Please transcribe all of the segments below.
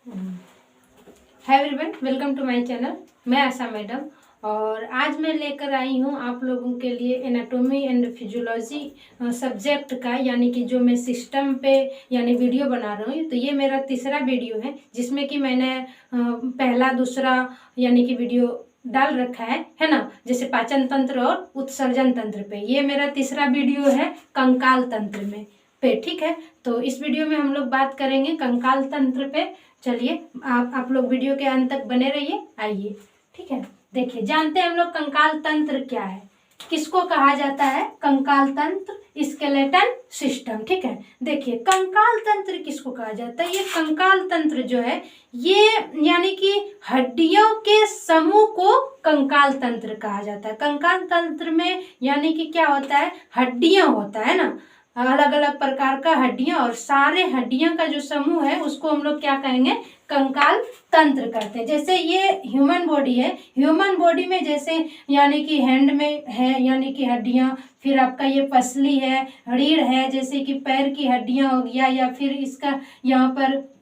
Hi everyone, welcome to my channel. मैं Asha madam और आज मैं लेकर आई हूँ आप लोगों के लिए एनाटॉमी एंड फिजियोलॉजी सब्जेक्ट का, यानी कि जो मैं सिस्टम पे यानी वीडियो बना रही हूँ। तो ये मेरा तीसरा वीडियो है जिसमें कि मैंने पहला दूसरा यानी कि वीडियो डाल रखा है ना, जैसे पाचन तंत्र और उत्सर्जन तंत्र पे। ये मेरा तीसरा वीडियो है कंकाल तंत्र में पे, ठीक है। तो इस वीडियो में हम लोग बात करेंगे कंकाल तंत्र पे। चलिए आप लोग वीडियो के अंत तक बने रहिए। आइए, ठीक है। देखिए, जानते हैं हम लोग कंकाल तंत्र क्या है, किसको कहा जाता है। कंकाल तंत्र, स्केलेटन सिस्टम, ठीक है। देखिए, कंकाल तंत्र किसको कहा जाता है। ये कंकाल तंत्र जो है ये यानी कि हड्डियों के समूह को कंकाल तंत्र कहा जाता है। कंकाल तंत्र में यानी कि क्या होता है, हड्डियां होता है ना, अलग अलग प्रकार का हड्डियां, और सारे हड्डियों का जो समूह है उसको हम लोग क्या कहेंगे, कंकाल तंत्र करते हैं। जैसे ये ह्यूमन बॉडी है, ह्यूमन बॉडी में जैसे यानी कि हैंड में है यानी कि हड्डियां, फिर आपका ये पसली है, रीढ़ है, जैसे कि पैर की हड्डियां हो गया, या फिर इसका यहाँ पर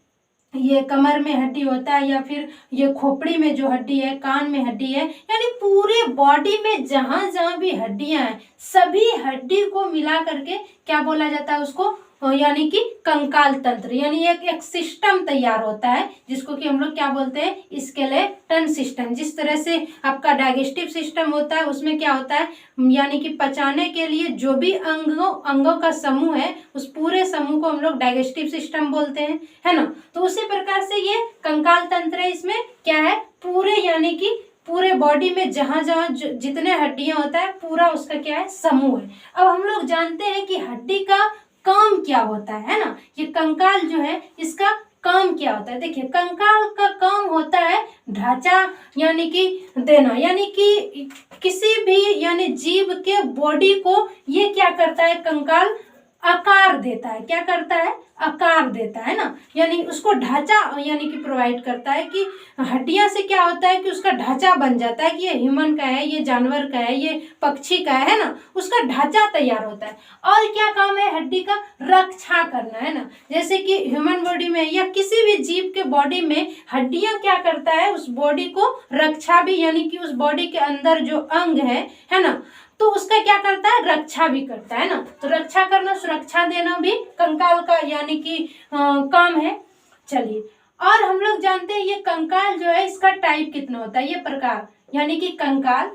ये कमर में हड्डी होता है, या फिर ये खोपड़ी में जो हड्डी है, कान में हड्डी है, यानी पूरे बॉडी में जहां जहां भी हड्डियां हैं सभी हड्डी को मिला करके क्या बोला जाता है उसको, यानी कि कंकाल तंत्र। यानी एक सिस्टम तैयार होता है जिसको कि हम लोग क्या बोलते हैं, स्केलेटन सिस्टम। जिस तरह से आपका डाइजेस्टिव सिस्टम होता है उसमें क्या होता है, यानी कि पचाने के लिए जो भी अंगों का समूह है उस पूरे समूह को हम लोग डाइजेस्टिव सिस्टम बोलते हैं, है ना। तो उसी प्रकार से ये कंकाल तंत्र है। इसमें क्या है, पूरे यानी कि पूरे बॉडी में जहां जहां जितने हड्डियां होता है पूरा उसका क्या है, समूह है। अब हम लोग जानते हैं कि हड्डी का काम क्या होता है ना। ये कंकाल जो है इसका काम क्या होता है। देखिए, कंकाल का काम होता है ढांचा यानी कि देना, यानी कि किसी भी यानी जीव के बॉडी को ये क्या करता है, कंकाल आकार देता है। क्या करता है, आकार देता है ना, यानी उसको ढांचा यानी कि प्रोवाइड करता है। कि हड्डियां से क्या होता है कि उसका ढांचा बन जाता है कि ये ह्यूमन का है, ये जानवर का है, ये पक्षी का है ना, उसका ढांचा तैयार होता है। और क्या काम है हड्डी का, रक्षा करना, है ना। जैसे कि ह्यूमन बॉडी में या किसी भी जीव के बॉडी में हड्डियां क्या करता है, उस बॉडी को रक्षा भी, यानी कि उस बॉडी के अंदर जो अंग है ना, तो उसका क्या करता है, रक्षा भी करता है ना। तो रक्षा करना, सुरक्षा देना भी कंकाल का यानी कि काम है। चलिए, और हम लोग जानते हैं ये कंकाल जो है इसका टाइप कितना होता है, ये प्रकार, यानी कि कंकाल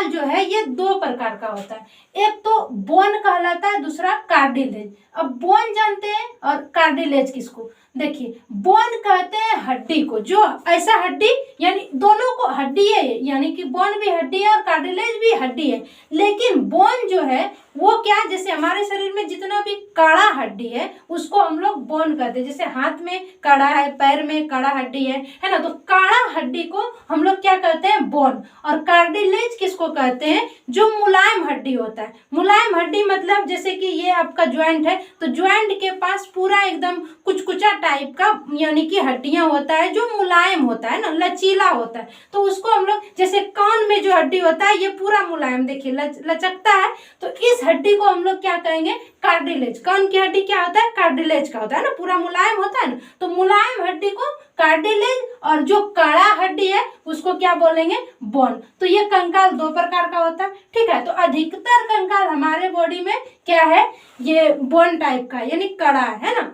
जो है ये दो प्रकार का होता है। एक तो बोन कहलाता है, दूसरा कार्टिलेज। अब बोन जानते हैं और कार्टिलेज किसको, देखिए, बोन कहते हैं हड्डी को, जो ऐसा हड्डी यानी दोनों को हड्डी है, यानी कि बोन भी हड्डी है और कार्टिलेज भी हड्डी है। लेकिन बोन जो है वो क्या, जैसे हमारे शरीर में जितना भी कड़ा हड्डी है उसको हम लोग बोन कहते हैं। जैसे हाथ में कड़ा है, पैर में कड़ा हड्डी है ना, तो कड़ा हड्डी को हम लोग क्या कहते हैं, बोन। और कार्टिलेज किसको कहते हैं, जो मुलायम हड्डी होता है। मुलायम हड्डी मतलब जैसे कि ये आपका ज्वाइंट है, तो ज्वाइंट के पास पूरा एकदम कुचकुचा टाइप का यानी कि हड्डियां होता है जो मुलायम होता है ना, लचीला होता है। तो उसको हम लोग, जैसे कान में जो हड्डी होता है ये पूरा मुलायम, देखिए लचकता है, तो इस हड्डी को हम लोग क्या कहेंगे, कार्टिलेज। कान की हड्डी क्या होता है, कार्टिलेज का होता है ना, पूरा मुलायम होता है ना, तो मुलायम हड्डी को कार्टिलेज, और जो कड़ा हड्डी है उसको क्या बोलेंगे, बोन। तो ये कंकाल दो प्रकार का होता है, ठीक है। तो अधिकतर कंकाल हमारे बॉडी में क्या है, ये बोन टाइप का यानी कड़ा है ना।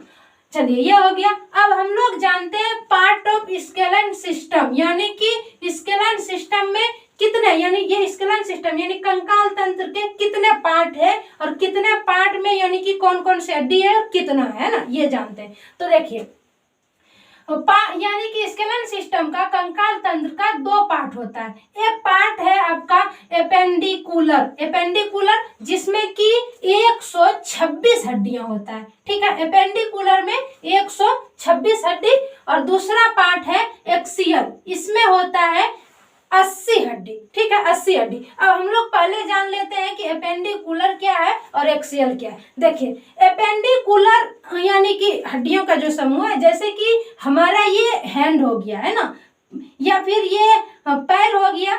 चलिए, ये हो गया। अब हम लोग जानते हैं पार्ट ऑफ स्केलेटन सिस्टम, यानी कि स्केलेटन सिस्टम में कितने, यानी ये स्केलेटन सिस्टम यानी कंकाल तंत्र के कितने पार्ट है, और कितने पार्ट में यानी कि कौन कौन से हड्डी है और कितना है ना, ये जानते हैं। तो देखिए, यानी कि स्केलेटन सिस्टम का, कंकाल तंत्र का दो पार्ट होता है। एक पार्ट है आपका एपेंडिकुलर जिसमें कि 126 हड्डियां होता है, ठीक है। एपेंडिकुलर में 126 हड्डी, और दूसरा पार्ट है एक्सियल, इसमें होता है 80 हड्डी, ठीक है, 80 हड्डी। अब हम लोग पहले जान लेते हैं कि एपेंडिकुलर क्या है और एक्सियल क्या है। देखिए, एपेंडिकुलर यानी कि हड्डियों का जो समूह है, जैसे कि हमारा ये हैंड हो गया है ना, या फिर ये पैर हो गया,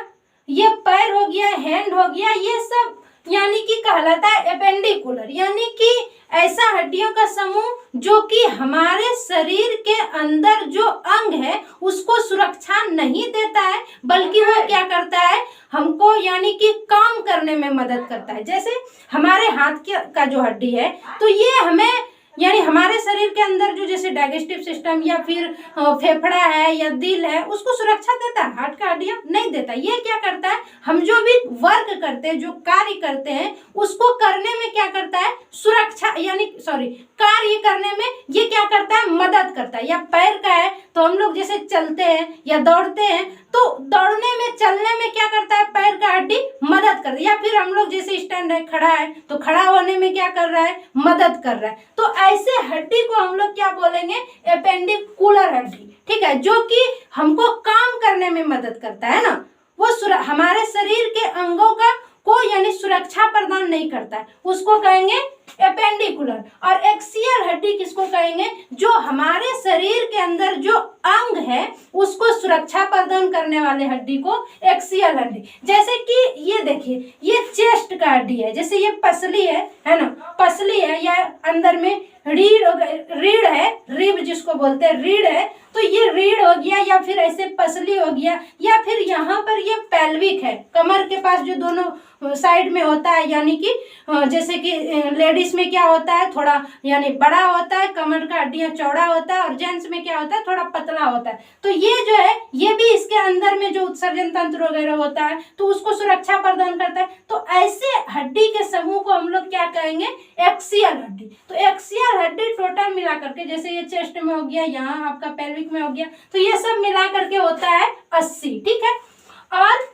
ये पैर हो गया, हैंड हो गया, ये सब यानी कि कहलाता है एपेंडिकुलर, यानी कि ऐसा हड्डियों का समूह जो कि हमारे शरीर के अंदर जो अंग है उसको सुरक्षा नहीं देता है, बल्कि वो क्या करता है, हमको यानी कि काम करने में मदद करता है। जैसे हमारे हाथ का जो हड्डी है, तो ये हमें यानी हमारे शरीर के अंदर जो जैसे डाइजेस्टिव सिस्टम या फिर फेफड़ा है या दिल है, उसको सुरक्षा देता है, हार्ट का हड्डियां नहीं देता। ये क्या करता है, हम जो भी वर्क करते हैं, जो कार्य करते हैं, उसको करने में क्या करता है, सुरक्षा यानी कार्य करने में ये क्या करता है, मदद करता है। या पैर का है तो हम लोग जैसे चलते हैं या दौड़ते हैं, तो दौड़ने में चलने में क्या करता है, पैर का हड्डी मदद कर रहा है। या फिर हम लोग जैसे स्टैंड है, खड़ा है, तो खड़ा होने में क्या कर रहा है, मदद कर रहा है। तो ऐसे हड्डी को हम लोग क्या बोलेंगे, एपेंडिकुलर हड्डी, ठीक है, जो कि हमको काम करने में मदद करता है ना, वो हमारे शरीर के अंगों को यानी सुरक्षा प्रदान नहीं करता है, उसको कहेंगे एपेंडिकुलर। और एक्सियल हड्डी किसको कहेंगे, जो हमारे शरीर के अंदर जो अंग है उसको सुरक्षा प्रदान करने वाले हड्डी को एक्सियल हड्डी। जैसे कि ये देखिए, ये चेस्ट का हड्डी है, जैसे ये पसली है ना, पसली है, या अंदर में रीढ़ है, रिब जिसको बोलते हैं, रीढ़ है, तो ये रीढ़ हो गया, या फिर ऐसे पसली हो गया, या फिर यहाँ पर ये पेल्विक है, कमर के पास जो दोनों साइड में होता है, यानी कि जैसे कि लेडीज में क्या होता है, थोड़ा यानी बड़ा होता है, कमर का हड्डियां चौड़ा होता है, और जेंट्स में क्या होता है, थोड़ा पतला होता है। तो ये जो है, ये भी इसके अंदर में जो उत्सर्जन तंत्र वगैरह होता है, तो उसको सुरक्षा प्रदान करता है। तो ऐसे हड्डी के समूह को हम लोग क्या कहेंगे, एक्सियल हड्डी। तो एक्सियल हड्डी टोटल मिला करके, जैसे ये चेस्ट में हो गया, यहाँ आपका पेल्विक में हो गया, तो ये सब मिला करके होता है 80, ठीक है। और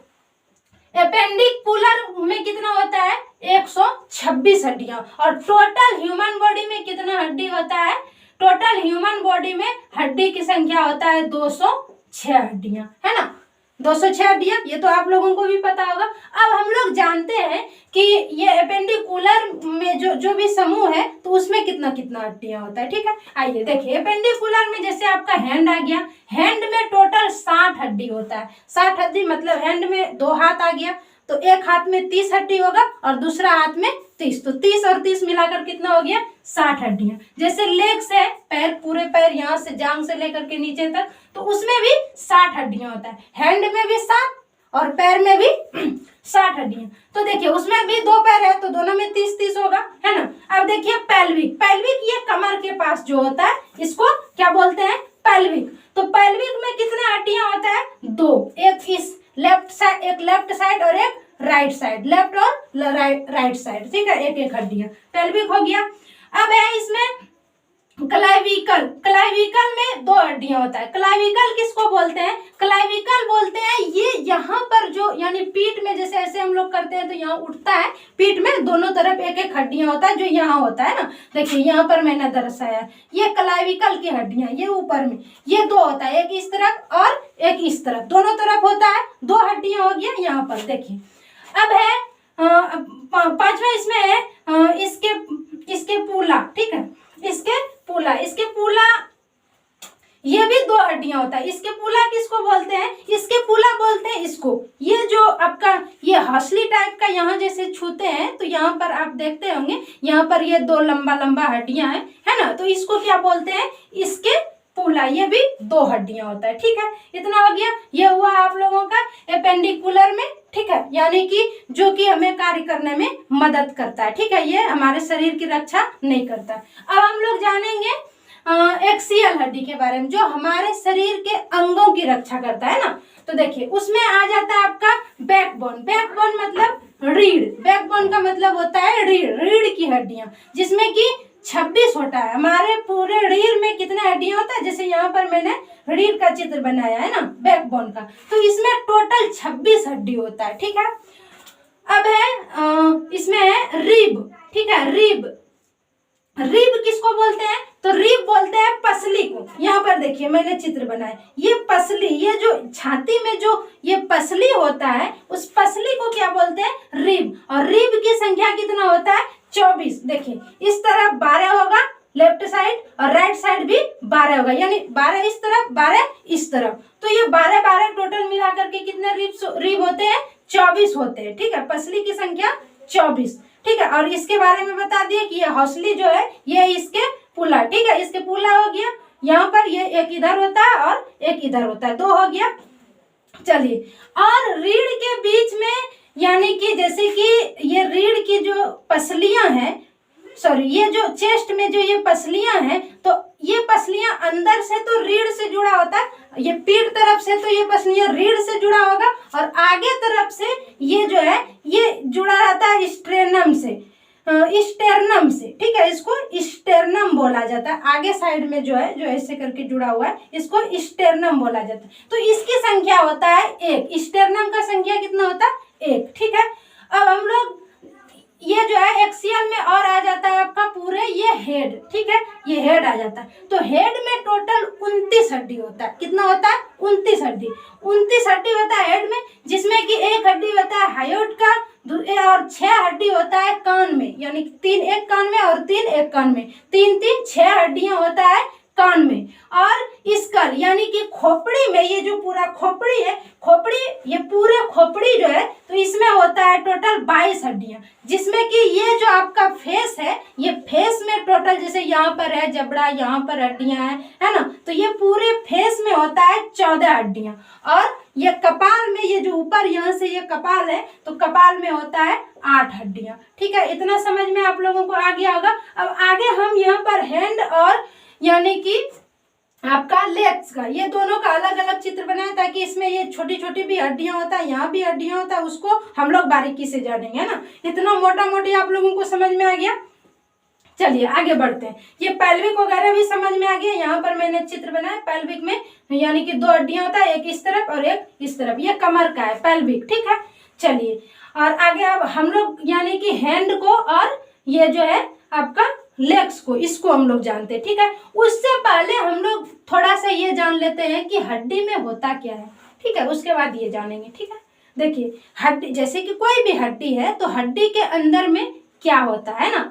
एपेंडिकुलर में कितना होता है, 126 हड्डियां। और टोटल ह्यूमन बॉडी में कितना हड्डी होता है, टोटल ह्यूमन बॉडी में हड्डी की संख्या होता है 206 हड्डियां, है ना, 206 हड्डियां। ये तो आप लोगों को भी पता होगा। अब हम लोग जानते हैं कि ये एपेंडिकुलर में जो भी समूह है, तो उसमें कितना कितना हड्डियां होता है, ठीक है। आइए देखिए, एपेंडिकुलर में जैसे आपका हैंड आ गया, हैंड में टोटल 60 हड्डी होता है। 60 हड्डी मतलब हैंड में 2 हाथ आ गया, तो एक हाथ में 30 हड्डी होगा और दूसरा हाथ में 30, तो 30 और 30 मिलाकर कितना हो गया, 60 हड्डियां। जैसे लेग्स है, पैर, पूरे पैर यहाँ से जांग से लेकर के नीचे तक, तो उसमें भी 60 हड्डियां होता है। हैंड में भी 60 और पैर में भी 60 हड्डियां। तो देखिए, उसमें भी 2 पैर है, तो दोनों में 30-30 होगा, है ना। अब देखिए पेल्विक, पेल्विक ये कमर के पास जो होता है, इसको क्या बोलते हैं, पेल्विक। तो पेल्विक में कितने हड्डियां होता है, 2, एक इस लेफ्ट साइड, एक लेफ्ट साइड और एक राइट साइड, लेफ्ट और राइट साइड, ठीक है, एक एक हड्डियां, पेल्विक हो गया। अब है इसमें क्लाइविकल, क्लाइविकल में 2 हड्डियां होता है। क्लाइविकल किसको बोलते हैं, क्लाइविकल बोलते हैं ये यहाँ पर जो यानी पीठ में जैसे ऐसे हम लोग करते हैं, तो यहाँ उठता है, पीठ में दोनों तरफ एक एक हड्डियां होता है, जो यहाँ होता है ना, देखिए यहाँ पर मैंने दर्शाया, ये क्लाइविकल की हड्डियां, ये ऊपर में ये 2 होता है, एक इस तरफ और एक इस तरफ, दोनों तरफ होता है, 2 हड्डियां हो गया यहाँ पर। देखिए अब है 5वां, इसमें है इसके पूला, ठीक है, इसके पूला ये भी 2 हड्डियां होता है। इसके पूला किसको बोलते हैं, इसके पूला बोलते हैं इसको, ये जो आपका ये हंसली टाइप का यहाँ जैसे छूते हैं, तो यहाँ पर आप देखते होंगे, यहाँ पर ये 2 लंबा लंबा हड्डियां हैं, है ना, तो इसको क्या बोलते हैं, इसके पूला, ये भी 2 हड्डियां होता है, ठीक है। इतना हो गया, ये हुआ आप लोगों का एपेंडिकुलर में, ठीक है, यानी कि जो कि हमें कार्य करने में मदद करता है, ठीक है, ये हमारे शरीर की रक्षा नहीं करता। अब हम लोग जानेंगे एक्सियल हड्डी के बारे में, जो हमारे शरीर के अंगों की रक्षा करता है ना। तो देखिए, उसमें आ जाता है आपका बैकबोन। बैकबोन मतलब रीढ़, बैकबोन का मतलब होता है रीढ़ की हड्डियां, जिसमें कि 26 होता है। हमारे पूरे रीढ़ में कितने हड्डियां होता है, जैसे यहाँ पर मैंने रीढ़ का चित्र बनाया है ना, बैकबोन का, तो इसमें टोटल 26 हड्डी होता है, ठीक है। अब है इसमें है रिब, ठीक है, रिब किसको बोलते हैं, तो रिब बोलते हैं पसली को। यहाँ पर देखिए मैंने चित्र बनाया, ये पसली, ये जो छाती में जो ये पसली होता है, उस पसली को क्या बोलते हैं, रिब। और रिब की संख्या कितना होता है, 24। देखिए, इस तरफ 12 होगा लेफ्ट साइड, और राइट साइड भी 12 होगा, यानी 12 इस तरफ, 12 इस तरफ, तो ये 12 टोटल मिला करके कितने रिब होते हैं, 24 होते हैं, ठीक है। पसली की संख्या 24। ठीक है, और इसके बारे में बता दिए कि ये हौसली जो है ये इसके पुला। ठीक है, इसके पुला हो गया, यहाँ पर ये एक इधर होता है और एक इधर होता है, 2 हो गया। चलिए, और रीढ़ के बीच में यानी कि जैसे कि ये रीढ़ की जो पसलियां हैं, सॉरी ये जो चेस्ट में जो ये पसलियां हैं, तो ये पसलियां अंदर से तो रीढ़ से जुड़ा होता है, ये पीठ तरफ से तो ये पसलियां रीढ़ से जुड़ा होगा, और आगे तरफ से ये जो है ये जुड़ा रहता है स्ट्रेनम से, स्टेरनम से। ठीक है, इसको स्टेरनम बोला जाता है। आगे साइड में जो है जो ऐसे करके जुड़ा हुआ है इसको स्टेरनम बोला जाता है। तो इसकी संख्या होता है 1। स्टेरनम का संख्या कितना होता है? 1। ठीक है, अब हम लोग ये जो है एक्सियल में और आ जाता है आपका पूरे ये हेड। ठीक है, ये हेड आ जाता है। तो हेड में टोटल 29 हड्डी होता है। कितना होता है? 29 हड्डी। 29 हड्डी होता है हेड में, जिसमें कि एक हड्डी होता है हायोट का और 6 हड्डी होता है कान में, यानी 3 एक कान में और 3 एक कान में, 3 6 हड्डियां होता है कान में। और स्कल यानी कि खोपड़ी में, ये जो पूरा खोपड़ी है, खोपड़ी ये पूरे खोपड़ी जो है तो इसमें होता है टोटल 22 हड्डियां, जिसमें कि ये जो आपका फेस है, ये फेस में टोटल जैसे यहाँ पर है जबड़ा, यहाँ पर हड्डियां हैं, है ना, तो ये पूरे फेस में होता है 14 हड्डियां। और ये कपाल में, ये जो ऊपर यहाँ से ये कपाल है, तो कपाल में होता है 8 हड्डियां। ठीक है, इतना समझ में आप लोगों को आ गया होगा। अब आगे हम यहाँ पर हैंड और यानी कि आपका लेग्स का, ये दोनों का अलग अलग चित्र बनाए, ताकि इसमें ये छोटी छोटी भी हड्डियां होता है, यहाँ भी हड्डियां होता है, उसको हम लोग बारीकी से जानेंगे, है ना। इतना मोटा मोटी आप लोगों को समझ में आ गया। चलिए आगे बढ़ते हैं। ये पेल्विक वगैरह भी समझ में आ गया। यहाँ पर मैंने चित्र बनाया पेल्विक में, यानी कि 2 हड्डियां होता है, एक इस तरफ और एक इस तरफ, ये कमर का है पेल्विक। ठीक है, चलिए और आगे अब हम लोग यानी कि हैंड को और ये जो है आपका लेग्स को, इसको हम लोग जानते हैं। ठीक है, उससे पहले हम लोग थोड़ा सा ये जान लेते हैं कि हड्डी में होता क्या है। ठीक है, उसके बाद ये जानेंगे। ठीक है, देखिए हड्डी, जैसे कि कोई भी हड्डी है तो हड्डी के अंदर में क्या होता है ना,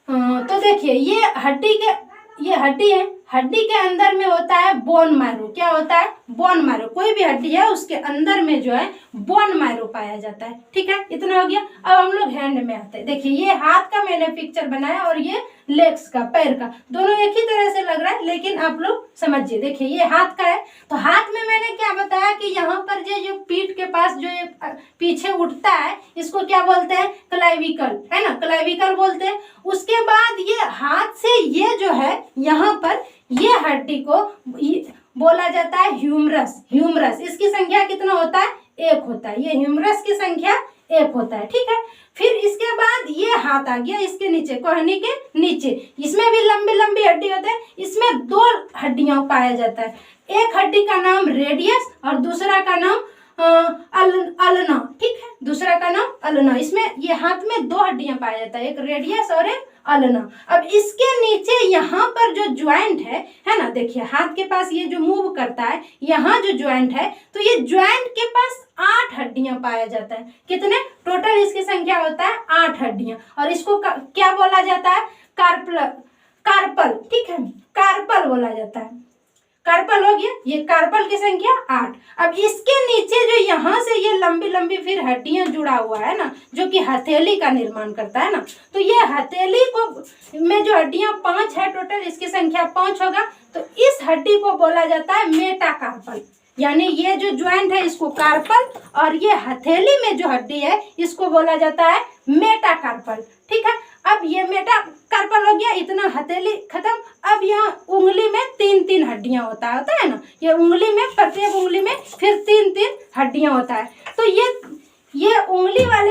तो देखिए ये हड्डी है, हड्डी के अंदर में होता है बोन मैरो। क्या होता है? Bone marrow. कोई भी हड्डी है उसके अंदर में जो है बोन मैरो पाया जाता है। ठीक है, इतना हो गया। अब हम लोग हैंड में आते हैं। देखिए ये हाथ का मैंने पिक्चर बनाया और ये लेग्स का, पैर का, दोनों एक ही तरह से लग रहा है, लेकिन आप लोग समझिए। देखिए ये हाथ का है, तो हाथ में मैंने क्या बताया कि यहाँ पर जो पीठ के पास जो ये पीछे उठता है, इसको क्या बोलते हैं? क्लाइविकल, है ना, क्लाइविकल बोलते हैं। उसके बाद ये हाथ से ये जो है यहाँ पर ये हड्डी को बोला जाता है ह्यूमरस। ह्यूमरस, इसकी संख्या कितना होता है? 1 होता है। ये ह्यूमरस की संख्या 1 होता है। ठीक है, फिर इसके बाद ये हाथ आ गया इसके नीचे, कोहनी के नीचे, इसमें भी लंबी लंबी हड्डी होते हैं। इसमें 2 हड्डियां पाया जाता है, एक हड्डी का नाम रेडियस और दूसरा का नाम अल्ना। ठीक है, दूसरा का नाम अल्ना। इसमें ये हाथ में 2 हड्डियां पाया जाता है, एक रेडियस और एक अल्ना। अब इसके नीचे यहाँ पर जो ज्वाइंट है ना, देखिए हाथ के पास ये जो मूव करता है, यहाँ जो ज्वाइंट है, तो ये ज्वाइंट के पास 8 हड्डियां पाया जाता है। कितने टोटल इसकी संख्या होता है? 8 हड्डियां। और इसको क्या बोला जाता है? कार्पल। ठीक है, कार्पल बोला जाता है। कार्पल हो गया, ये कार्पल की संख्या 8। अब इसके नीचे जो यहाँ से ये लंबी लंबी फिर हड्डियां जुड़ा हुआ है ना, जो कि हथेली का निर्माण करता है ना, तो ये हथेली को में जो हड्डियां 5 है टोटल, इसकी संख्या 5 होगा। तो इस हड्डी को बोला जाता है मेटाकार्पल, यानी ये जो ज्वाइंट है इसको कार्पल, और ये हथेली में जो हड्डी है इसको बोला जाता है मेटाकार्पल। ठीक है, अब ये मेटाकार्पल हो गया, इतना हथेली खत्म। अब यहाँ उंगली में 3 हड्डियां होता है ना, ये उंगली में, प्रत्येक उंगली में फिर 3 हड्डियां होता है। तो ये उंगली वाले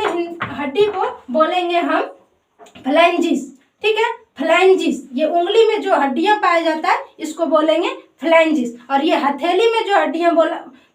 हड्डी को बोलेंगे हम फ्लैंजिस। ठीक है, फ्लैंजिस, ये उंगली में जो हड्डियां पाया जाता है इसको बोलेंगे फ्लैंजिस, और ये हथेली में जो हड्डियां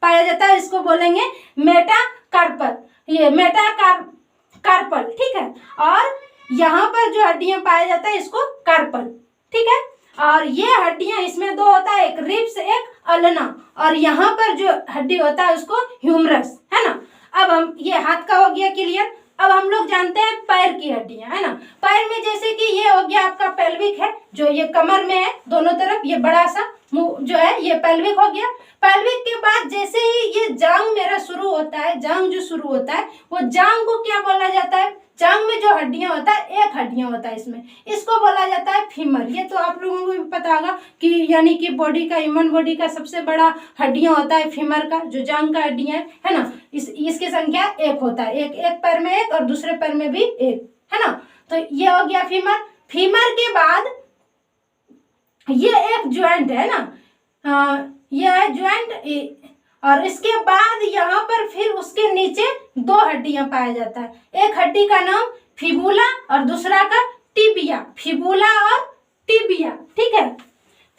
पाया जाता है इसको बोलेंगे मेटाकार्पल, ये मेटाकार्पल। ठीक है, और यहाँ पर जो हड्डियां पाया जाता है इसको कार्पल। ठीक है, और ये हड्डियां इसमें 2 होता है, एक रिब्स एक अल्ना, और यहाँ पर जो हड्डी होता है उसको ह्यूमरस, है ना। अब हम ये हाथ का हो गया क्लियर। अब हम लोग जानते हैं पैर की हड्डियां, है ना। पैर में जैसे कि ये हो गया आपका पेल्विक है, जो ये कमर में है दोनों तरफ, ये बड़ा सा मुंह जो है ये पेल्विक हो गया। पेल्विक के बाद जैसे ही ये जांग मेरा शुरू होता है, जांग जो शुरू होता है वो जांग को क्या बोला जाता है? जांघ में जो हड्डियां होता है एक हड्डियां होता है इसमें, इसको बोला जाता है फीमर। ये तो आप लोगों को भी पता होगा कि यानी कि बॉडी का, ह्यूमन बॉडी का सबसे बड़ा हड्डियां होता है फीमर का, जो जांघ का हड्डियां है ना, इसकी संख्या एक होता है, एक पैर में एक और दूसरे पैर में भी एक, है ना। तो ये हो गया फीमर। फीमर के बाद ये एक ज्वाइंट है ना, ये है ज्वाइंट, और इसके बाद यहाँ पर फिर उसके नीचे दो हड्डियां पाया जाता है। एक हड्डी का नाम फिबुला और दूसरा का टिबिया, फिबुला और टिबिया, ठीक है,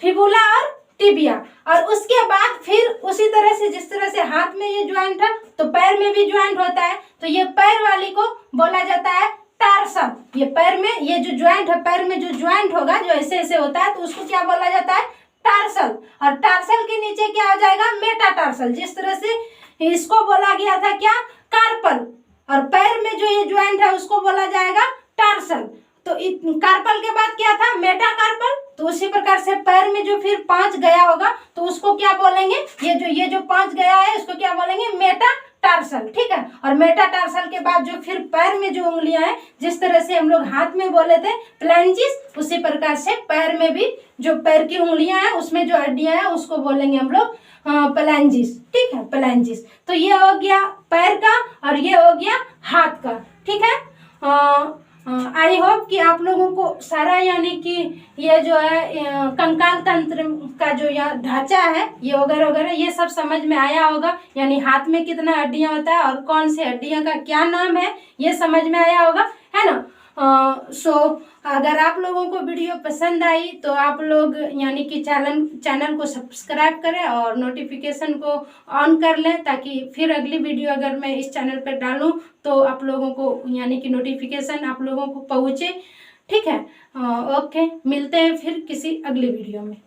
फिबुला और टिबिया। और उसके बाद फिर उसी तरह से जिस तरह से हाथ में ये ज्वाइंट है तो पैर में भी ज्वाइंट होता है, तो ये पैर वाली को बोला जाता है टार्सल। ये पैर में ये जो ज्वाइंट है, पैर में जो ज्वाइंट होगा जो ऐसे ऐसे होता है तो उसको क्या बोला जाता है, टार्सल। और टार्सल के नीचे क्या हो जाएगा, मेटाटार्सल। जिस तरह से इसको बोला गया था क्या, कार्पल, और पैर में जो ये ज्वाइंट है उसको बोला जाएगा टार्सल। तो कार्पल के बाद क्या था, मेटाकार्पल। तो उसी प्रकार से पैर में जो फिर 5 गया होगा तो उसको क्या बोलेंगे, ये जो 5 गया है इसको क्या बोलेंगे, मेटाटार्सल, ठीक है। और मेटाटार्सल के बाद जो फिर पैर में जो उंगलियां हैं, जिस तरह से हम लोग हाथ में बोले थे फ्लैंजिस, उसी प्रकार से पैर में भी जो पैर की उंगलियां हैं उसमें जो हड्डियां हैं उसको बोलेंगे हम लोग प्लैंजिस, ठीक है, प्लैंजिस। तो ये हो गया पैर का और ये हो गया हाथ का, ठीक है। आई होप कि आप लोगों को सारा यानी कि ये जो है कंकाल तंत्र का जो यह ढांचा है ये वगैरह वगैरह ये सब समझ में आया होगा। यानी हाथ में कितना हड्डियां होता है और कौन से हड्डियां का क्या नाम है ये समझ में आया होगा, है ना। सो अगर आप लोगों को वीडियो पसंद आई तो आप लोग यानी कि चैनल को सब्सक्राइब करें और नोटिफिकेशन को ऑन कर लें, ताकि फिर अगली वीडियो अगर मैं इस चैनल पर डालूं तो आप लोगों को यानी कि नोटिफिकेशन आप लोगों को पहुंचे, ठीक है। ओके, मिलते हैं फिर किसी अगली वीडियो में।